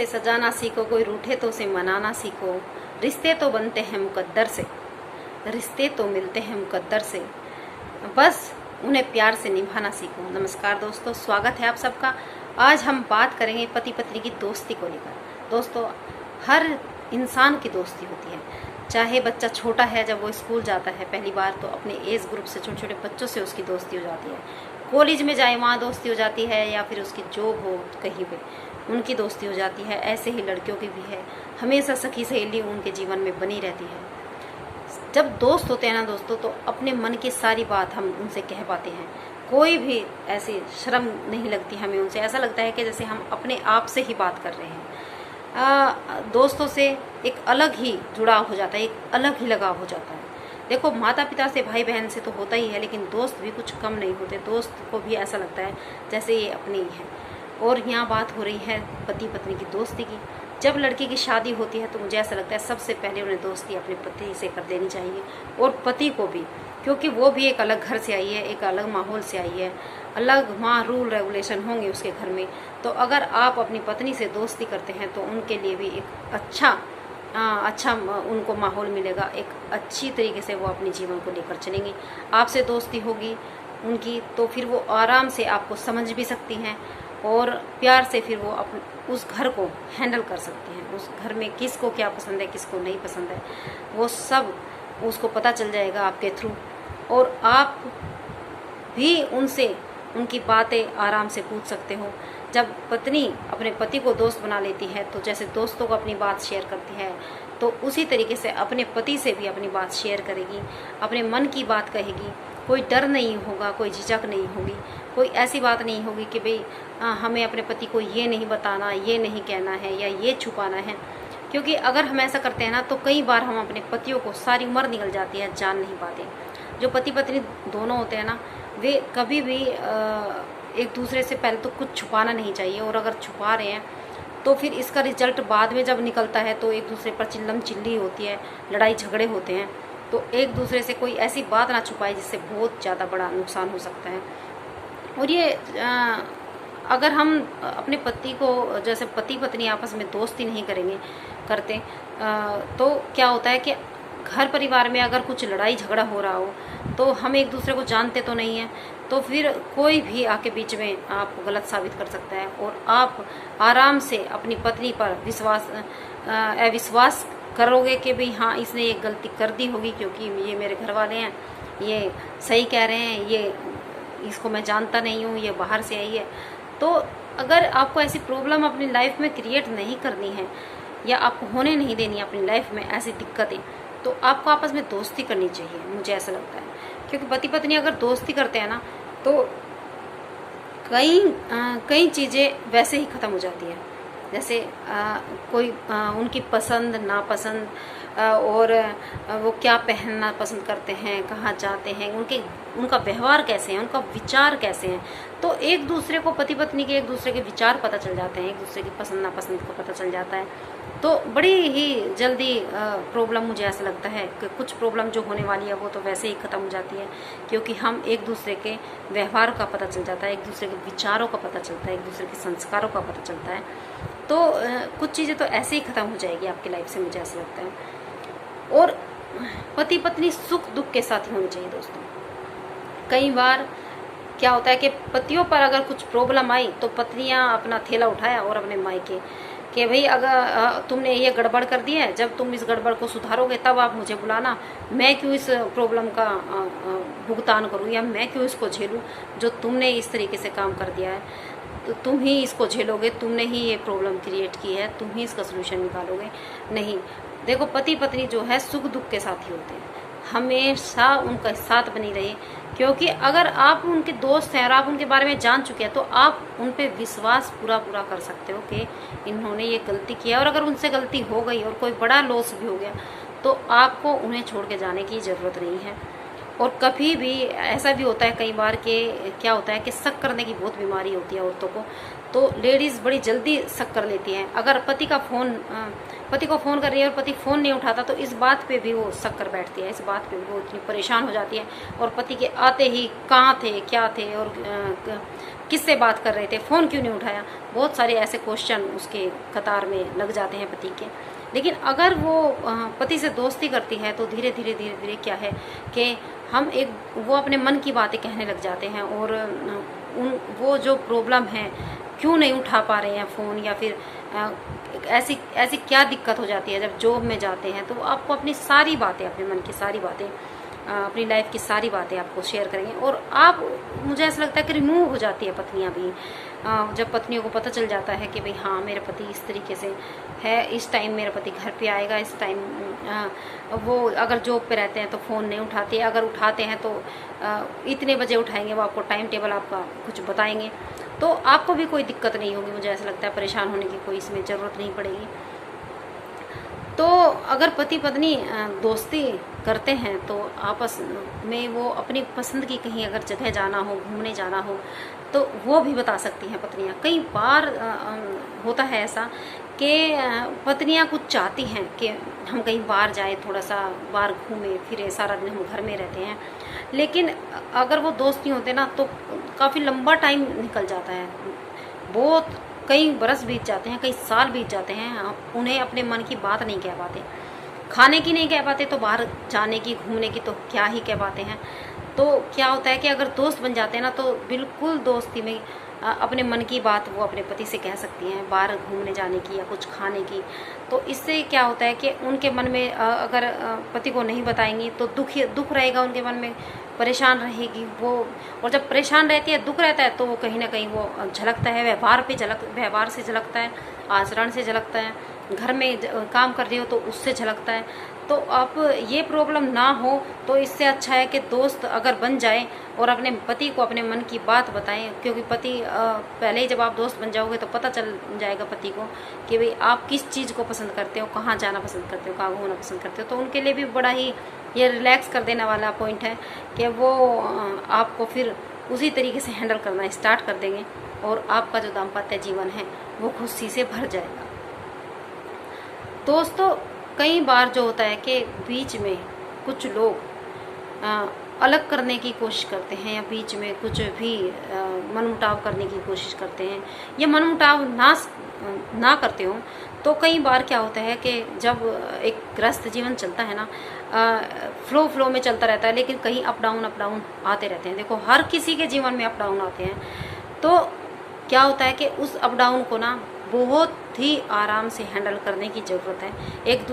से सजाना सीखो, कोई रूठे तो उसे मनाना सीखो। रिश्ते तो बनते हैं मुकद्दर से, रिश्ते तो मिलते हैं मुकद्दर से, बस उन्हें प्यार से निभाना सीखो। नमस्कार दोस्तों, स्वागत है आप सबका। आज हम बात करेंगे पति पत्नी की दोस्ती को लेकर। दोस्तों, हर इंसान की दोस्ती होती है, चाहे बच्चा छोटा है, जब वो स्कूल जाता है पहली बार तो अपने एज ग्रुप से, छोटे छोटे बच्चों से उसकी दोस्ती हो जाती है। कॉलेज में जाए वहाँ दोस्ती हो जाती है, या फिर उसकी जॉब हो कहीं पे उनकी दोस्ती हो जाती है। ऐसे ही लड़कियों की भी है, हमेशा सखी सहेली उनके जीवन में बनी रहती है। जब दोस्त होते हैं ना दोस्तों, तो अपने मन की सारी बात हम उनसे कह पाते हैं। कोई भी ऐसी शर्म नहीं लगती हमें उनसे, ऐसा लगता है कि जैसे हम अपने आप से ही बात कर रहे हैं। दोस्तों से एक अलग ही जुड़ाव हो जाता है, एक अलग ही लगाव हो जाता है। देखो, माता पिता से, भाई बहन से तो होता ही है, लेकिन दोस्त भी कुछ कम नहीं होते। दोस्त को भी ऐसा लगता है जैसे ये अपने ही है। और यहाँ बात हो रही है पति पत्नी की दोस्ती की। जब लड़की की शादी होती है तो मुझे ऐसा लगता है सबसे पहले उन्हें दोस्ती अपने पति से कर देनी चाहिए, और पति को भी, क्योंकि वो भी एक अलग घर से आई है, एक अलग माहौल से आई है, अलग वहाँ रूल रेगुलेशन होंगे उसके घर में। तो अगर आप अपनी पत्नी से दोस्ती करते हैं तो उनके लिए भी एक अच्छा उनको माहौल मिलेगा, एक अच्छी तरीके से वो अपने जीवन को लेकर चलेंगी। आपसे दोस्ती होगी उनकी तो फिर वो आराम से आपको समझ भी सकती हैं, और प्यार से फिर वो उस घर को हैंडल कर सकती हैं। उस घर में किसको क्या पसंद है, किसको नहीं पसंद है, वो सब उसको पता चल जाएगा आपके थ्रू। और आप भी उनसे उनकी बातें आराम से पूछ सकते हो। जब पत्नी अपने पति को दोस्त बना लेती है, तो जैसे दोस्तों को अपनी बात शेयर करती है, तो उसी तरीके से अपने पति से भी अपनी बात शेयर करेगी, अपने मन की बात कहेगी। कोई डर नहीं होगा, कोई झिझक नहीं होगी, कोई ऐसी बात नहीं होगी कि भाई हमें अपने पति को ये नहीं बताना, ये नहीं कहना है, या ये छुपाना है। क्योंकि अगर हम ऐसा करते हैं ना, तो कई बार हम अपने पतियों को, सारी उम्र निकल जाती है, जान नहीं पाते। जो पति पत्नी दोनों होते हैं ना, वे कभी भी एक दूसरे से पहले तो कुछ छुपाना नहीं चाहिए। और अगर छुपा रहे हैं तो फिर इसका रिजल्ट बाद में जब निकलता है तो एक दूसरे पर चिल्लम चिल्ली होती है, लड़ाई झगड़े होते हैं। तो एक दूसरे से कोई ऐसी बात ना छुपाए जिससे बहुत ज़्यादा बड़ा नुकसान हो सकता है। और ये अगर हम अपने पति को, जैसे पति पत्नी आपस में दोस्ती नहीं करते, तो क्या होता है कि घर परिवार में अगर कुछ लड़ाई झगड़ा हो रहा हो, तो हम एक दूसरे को जानते तो नहीं हैं, तो फिर कोई भी आके बीच में आपको गलत साबित कर सकता है। और आप आराम से अपनी पत्नी पर अविश्वास करोगे कि भाई हाँ, इसने ये गलती कर दी होगी, क्योंकि ये मेरे घर वाले हैं, ये सही कह रहे हैं, ये इसको मैं जानता नहीं हूँ, ये बाहर से आई है। तो अगर आपको ऐसी प्रॉब्लम अपनी लाइफ में क्रिएट नहीं करनी है, या आपको होने नहीं देनी है अपनी लाइफ में ऐसी दिक्कतें, तो आपको आपस में दोस्ती करनी चाहिए, मुझे ऐसा लगता है। क्योंकि पति पत्नी अगर दोस्ती करते हैं ना, तो कई चीज़ें वैसे ही ख़त्म हो जाती है। जैसे कोई उनकी पसंद नापसंद, और वो क्या पहनना पसंद करते हैं, कहाँ जाते हैं, उनका व्यवहार कैसे है, उनका विचार कैसे हैं, तो एक दूसरे को, पति पत्नी के एक दूसरे के विचार पता चल जाते हैं, एक दूसरे की पसंद नापसंद को पता चल जाता है। तो बड़ी ही जल्दी प्रॉब्लम, मुझे ऐसा लगता है कि कुछ प्रॉब्लम जो होने वाली है वो तो वैसे ही ख़त्म हो जाती है, क्योंकि हम एक दूसरे के व्यवहार का पता चल जाता है, एक दूसरे के विचारों का पता चलता है, एक दूसरे के संस्कारों का पता चलता है। तो कुछ चीज़ें तो ऐसे ही ख़त्म हो जाएगी आपकी लाइफ से, मुझे ऐसा लगता है। और पति पत्नी सुख दुख के साथ ही होनी चाहिए दोस्तों। कई बार क्या होता है कि पतियों पर अगर कुछ प्रॉब्लम आई, तो पत्नियां अपना थैला उठाया और अपने मायके कि भाई अगर तुमने ये गड़बड़ कर दी है, जब तुम इस गड़बड़ को सुधारोगे तब आप मुझे बुलाना, मैं क्यों इस प्रॉब्लम का भुगतान करूं, या मैं क्यों इसको झेलूं, जो तुमने इस तरीके से काम कर दिया है, तो तुम ही इसको झेलोगे, तुमने ही ये प्रॉब्लम क्रिएट की है, तुम ही इसका सोल्यूशन निकालोगे। नहीं, देखो, पति पत्नी जो है सुख दुख के साथ ही होते हैं, हमेशा उनका साथ बनी रहे। क्योंकि अगर आप उनके दोस्त हैं और आप उनके बारे में जान चुके हैं, तो आप उन पे विश्वास पूरा कर सकते हो कि इन्होंने ये गलती किया, और अगर उनसे गलती हो गई और कोई बड़ा लॉस भी हो गया, तो आपको उन्हें छोड़ के जाने की ज़रूरत नहीं है। और कभी भी ऐसा भी होता है कई बार कि क्या होता है कि शक करने की बहुत बीमारी होती है औरतों को, तो लेडीज़ बड़ी जल्दी शक कर लेती हैं। अगर पति को फ़ोन कर रही है और पति फ़ोन नहीं उठाता तो इस बात पे भी वो शक कर बैठती है, इस बात पे भी वो इतनी परेशान हो जाती है। और पति के आते ही कहाँ थे, क्या थे और किससे बात कर रहे थे, फ़ोन क्यों नहीं उठाया, बहुत सारे ऐसे क्वेश्चन उसके कतार में लग जाते हैं पति के। लेकिन अगर वो पति से दोस्ती करती है तो धीरे धीरे क्या है कि वो अपने मन की बातें कहने लग जाते हैं, और वो जो प्रॉब्लम है, क्यों नहीं उठा पा रहे हैं फ़ोन, या फिर ऐसी ऐसी क्या दिक्कत हो जाती है जब जॉब में जाते हैं, तो आपको अपनी सारी बातें, अपने मन की सारी बातें, अपनी लाइफ की सारी बातें आपको शेयर करेंगे। और मुझे ऐसा लगता है कि रिमूव हो जाती है पत्नियां भी, जब पत्नियों को पता चल जाता है कि भाई हाँ, मेरा पति इस तरीके से है, इस टाइम मेरा पति घर पे आएगा, इस टाइम वो अगर जॉब पे रहते हैं तो फ़ोन नहीं उठाते, अगर उठाते हैं तो इतने बजे उठाएंगे, वो आपको टाइम टेबल आपका कुछ बताएंगे, तो आपको भी कोई दिक्कत नहीं होगी। मुझे ऐसा लगता है परेशान होने की कोई इसमें ज़रूरत नहीं पड़ेगी। तो अगर पति पत्नी दोस्ती करते हैं तो आपस में वो अपनी पसंद की कहीं अगर जगह जाना हो, घूमने जाना हो, तो वो भी बता सकती हैं पत्नियां। कई बार होता है ऐसा कि पत्नियां कुछ चाहती हैं कि हम कहीं बाहर जाएं, थोड़ा सा बाहर घूमें फिरे, सारा दिन हम घर में रहते हैं, लेकिन अगर वो दोस्त नहीं होते ना तो काफ़ी लंबा टाइम निकल जाता है, बहुत कई बरस बीत जाते हैं, कई साल बीत जाते हैं, उन्हें अपने मन की बात नहीं कह पाते, खाने की नहीं कह पाते, तो बाहर जाने की, घूमने की तो क्या ही कह पाते हैं। तो क्या होता है कि अगर दोस्त बन जाते हैं ना तो बिल्कुल दोस्ती में अपने मन की बात वो अपने पति से कह सकती हैं, बाहर घूमने जाने की या कुछ खाने की। तो इससे क्या होता है कि उनके मन में अगर पति को नहीं बताएंगी तो दुख रहेगा उनके मन में, परेशान रहेगी वो, और जब परेशान रहती है, दुख रहता है, तो वो कहीं ना कहीं वो झलकता है, व्यवहार से झलकता है, आचरण से झलकता है, घर में काम कर रही हो तो उससे झलकता है। तो आप ये प्रॉब्लम ना हो तो इससे अच्छा है कि दोस्त अगर बन जाए और अपने पति को अपने मन की बात बताएं, क्योंकि पति पहले ही जब आप दोस्त बन जाओगे तो पता चल जाएगा पति को कि भाई आप किस चीज़ को पसंद करते हो, कहाँ जाना पसंद करते हो, कहाँ घूमना पसंद करते हो। तो उनके लिए भी बड़ा ही ये रिलैक्स कर देने वाला पॉइंट है कि वो आपको फिर उसी तरीके से हैंडल करना स्टार्ट कर देंगे और आपका जो दाम्पत्य जीवन है वो खुशी से भर जाएगा। दोस्तों, कई बार जो होता है कि बीच में कुछ लोग अलग करने की कोशिश करते हैं, या बीच में कुछ भी मनमुटाव करने की कोशिश करते हैं, या मनमुटाव ना करते हो, तो कई बार क्या होता है कि जब एक गृहस्थ जीवन चलता है ना, फ्लो में चलता रहता है, लेकिन कहीं अप डाउन आते रहते हैं। देखो, हर किसी के जीवन में अप डाउन आते हैं। तो क्या होता है कि उस अप डाउन को ना बहुत ही आराम से हैंडल करने की ज़रूरत है। एक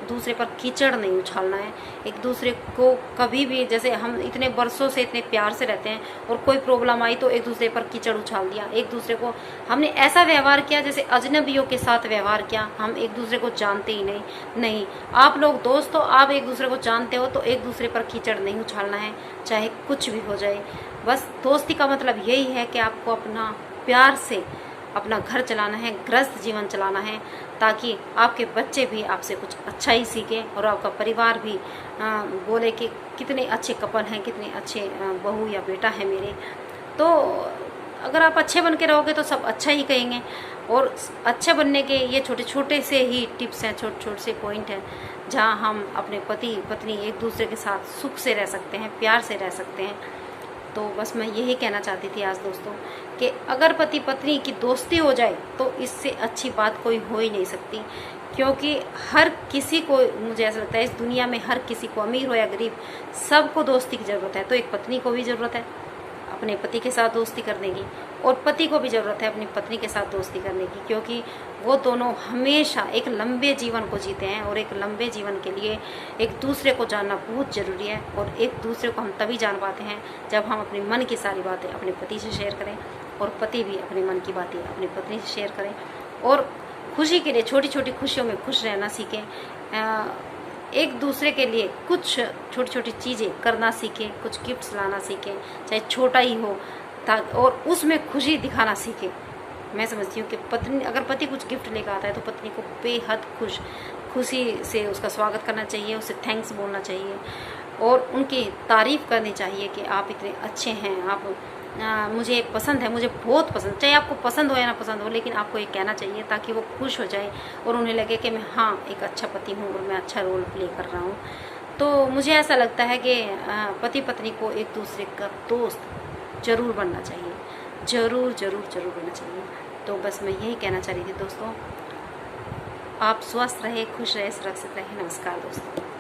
दूसरे पर कीचड़ नहीं उछालना है। एक दूसरे को कभी भी, जैसे हम इतने वर्षों से इतने प्यार से रहते हैं और कोई प्रॉब्लम आई तो एक दूसरे पर कीचड़ उछाल दिया, एक दूसरे को हमने ऐसा व्यवहार किया जैसे अजनबियों के साथ व्यवहार किया। हम एक दूसरे को जानते ही नहीं। आप लोग दोस्त हो, आप एक दूसरे को जानते हो, तो एक दूसरे पर कीचड़ नहीं उछालना है, चाहे कुछ भी हो जाए। बस दोस्ती का मतलब यही है कि आपको अपना प्यार से अपना घर चलाना है, गृहस्थ जीवन चलाना है, ताकि आपके बच्चे भी आपसे कुछ अच्छा ही सीखें और आपका परिवार भी बोले कि कितने अच्छे कपल हैं, कितने अच्छे बहू या बेटा है मेरे। तो अगर आप अच्छे बन के रहोगे तो सब अच्छा ही कहेंगे। और अच्छे बनने के ये छोटे छोटे से ही टिप्स हैं, छोटे छोटे से पॉइंट हैं, जहाँ हम अपने पति पत्नी एक दूसरे के साथ सुख से रह सकते हैं, प्यार से रह सकते हैं। तो बस मैं यही कहना चाहती थी आज दोस्तों कि अगर पति पत्नी की दोस्ती हो जाए तो इससे अच्छी बात कोई हो ही नहीं सकती। क्योंकि हर किसी को, मुझे ऐसा लगता है इस दुनिया में हर किसी को, अमीर हो या गरीब, सबको दोस्ती की ज़रूरत है। तो एक पत्नी को भी ज़रूरत है अपने पति के साथ दोस्ती करने की, और पति को भी ज़रूरत है अपनी पत्नी के साथ दोस्ती करने की, क्योंकि वो दोनों हमेशा एक लंबे जीवन को जीते हैं। और एक लंबे जीवन के लिए एक दूसरे को जानना बहुत ज़रूरी है। और एक दूसरे को हम तभी जान पाते हैं जब हम अपने मन की सारी बातें अपने पति से शेयर करें, और पति भी अपने मन की बातें अपनी पत्नी से शेयर करें, और खुशी के लिए छोटी छोटी खुशियों में खुश रहना सीखें। एक दूसरे के लिए कुछ छोटी छोटी चीज़ें करना सीखें, कुछ गिफ्ट्स लाना सीखें, चाहे छोटा ही हो, और उसमें खुशी दिखाना सीखें। मैं समझती हूँ कि पत्नी, अगर पति कुछ गिफ्ट लेकर आता है तो पत्नी को बेहद खुशी से उसका स्वागत करना चाहिए, उसे थैंक्स बोलना चाहिए। और उनकी तारीफ़ करनी चाहिए कि आप इतने अच्छे हैं, आप मुझे पसंद है, मुझे बहुत पसंद, चाहे आपको पसंद हो या ना पसंद हो, लेकिन आपको ये कहना चाहिए ताकि वो खुश हो जाए और उन्हें लगे कि मैं हाँ एक अच्छा पति हूँ और मैं अच्छा रोल प्ले कर रहा हूँ। तो मुझे ऐसा लगता है कि पति पत्नी को एक दूसरे का दोस्त ज़रूर बनना चाहिए, ज़रूर ज़रूर ज़रूर बनना चाहिए। तो बस मैं यही कहना चाह रही थी दोस्तों, आप स्वस्थ रहे, खुश रहे, सुरक्षित रहे। नमस्कार दोस्तों।